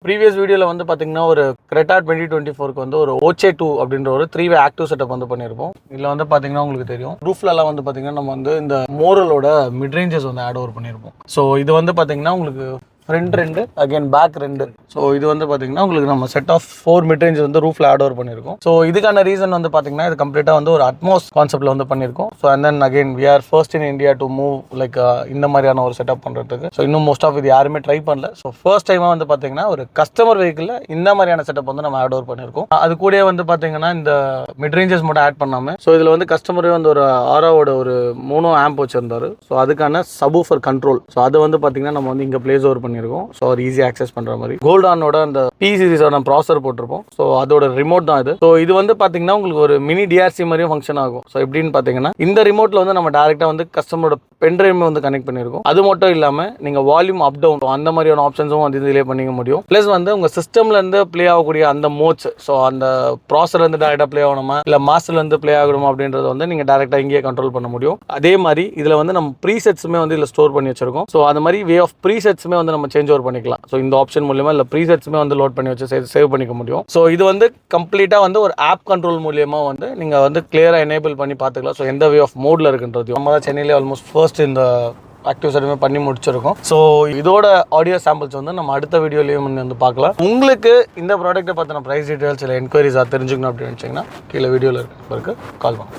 Previous வீடியோவில் வந்து பார்த்தீங்கன்னா ஒரு கிரெட்டா 2024க்கு வந்து ஒரு ஓச்சே 2 அப்படின்ற ஒரு 3-வே ஆக்டிவ் செட்டப் வந்து பண்ணியிருப்போம். இதில் வந்து பார்த்தீங்கன்னா உங்களுக்கு தெரியும் ரூஃப்லலாம் வந்து பார்த்தீங்கன்னா நம்ம வந்து இந்த மோரலோட மிட்ரேஞ்சஸ் வந்து ஆட் ஓவர் பண்ணியிருப்போம். ஸோ இது வந்து பார்த்தீங்கன்னா உங்களுக்கு ஃப்ரண்ட் 2 அகைன் பேக் 2. ஸோ இது வந்து பார்த்தீங்கன்னா உங்களுக்கு நம்ம செட் ஆஃப் 4 மிட்ரேஞ்ச் வந்து ரூஃபில் ஆட் ஓவர் பண்ணியிருக்கோம். ஸோ இதுக்கான ரீசன் வந்து பார்த்தீங்கன்னா இது கம்ப்ளீட்டாக வந்து ஒரு அட்மாஸ் கான்செப்ட்டில் வந்து பண்ணியிருக்கோம். So and then again we are first in India to move like இந்த மாதிரியான ஒரு செட்டப் பண்ணுறதுக்கு. ஸோ இன்னும் மோஸ்ட் ஆஃப் இது யாருமே ட்ரை பண்ணல. ஸோ ஃபர்ஸ்ட் டைமாக வந்து பார்த்தீங்கன்னா ஒரு கஸ்டமர் வெஹிக்கிளில் இந்த மாதிரியான செட்டப் வந்து நம்ம ஆட் ஓவர் பண்ணியிருக்கோம். அது கூட வந்து பார்த்தீங்கன்னா இந்த மிட்ரேஞ்சஸ் மட்டும் ஆட் பண்ணாமல் ஸோ இதில் வந்து கஸ்டமரே வந்து ஒரு ஆராவோட ஒரு மோனோ ஆம்ப் வச்சிருந்தாரு. ஸோ அதுக்கான சப்வூஃபர் கண்ட்ரோல் ஸோ அதை வந்து பார்த்தீங்கன்னா நம்ம வந்து இங்கே பிளேஸ் ஓவர் பண்ணியிருக்கோம். ஸோ ஒரு ஈஸி ஆக்சஸ் பண்ற மாதிரி கோல்டானோட அந்த பி சீரிஸோட ப்ராசஸர் போட்டிருப்போம். ஸோ அதோட ரிமோட் தான் இது. ஸோ இது வந்து பாத்தீங்கன்னா உங்களுக்கு ஒரு மினி டிஆர்சி மாதிரியும் ஃபங்க்ஷன் ஆகும். ஸோ எப்படின்னு பாத்தீங்கன்னா இந்த ரிமோட்ல வந்து நம்ம டேரக்டா வந்து கஸ்டமரோட பென்ட்ரைவ் வந்து கனெக்ட் பண்ணிருக்கோம். அது மட்டும் இல்லாம நீங்க வால்யூம் அப் டவுன் அந்த மாதிரியான ஆப்ஷன்ஸும் வந்து இதிலே பண்ணிக்க முடியும். பிளஸ் வந்து உங்க சிஸ்டம்ல இருந்து பிளே ஆகக்கூடிய அந்த மோட்ஸ் ஸோ அந்த ப்ராசஸர்ல இருந்து டேரக்டா பிளே ஆகணுமா இல்ல மாஸ்டர்ல இருந்து பிளே ஆகணுமா அப்படின்றது வந்து நீங்க டேரக்டா இங்கேயே கண்ட்ரோல் பண்ண முடியும். அதே மாதிரி இதுல வந்து நம்ம ப்ரீசெட்ஸுமே வந்து இதுல ஸ்டோர் பண்ணி வச்சிருக்கோம். ஸோ அந்த மாதிரி வே ஆஃப் ப்ரீசெட்ஸுமே வந்து நம்ம சேஞ்ச் ஓவர் பண்ணிக்கலாம். ஸோ இந்த ஆப்ஷன் மூலியமா இல்லை ப்ரீசெட்ஸுமே வந்து லோட் பண்ணி வச்சு சேவ் பண்ணிக்க முடியும். ஸோ இது வந்து கம்ப்ளீட்டாக வந்து ஒரு ஆப் கண்ட்ரோல் மூலியமா வந்து நீங்கள் வந்து கிளியராக எனேபிள் பண்ணி பார்த்துக்கலாம். ஸோ எந்த வே ஆஃப் மோடில் இருக்குன்றது நம்ம தான் சென்னையிலே ஆல்மோஸ்ட் ஃபர்ஸ்ட் இந்த ஆக்டிவ் செட்டுமே பண்ணி முடிச்சிருக்கோம். ஸோ இதோட ஆடியோ சாம்பிள்ஸ் வந்து நம்ம அடுத்த வீடியோலையும் வந்து பார்க்கலாம். உங்களுக்கு இந்த ப்ராடக்ட்டை பற்றின ப்ரைஸ் டீடைல்ஸ் இல்லை என்கொயரிஸாக தெரிஞ்சுக்கணும் அப்படின்னு நினச்சிங்கன்னா கீழே வீடியோவில் இருக்கு கால் பண்ணுங்க.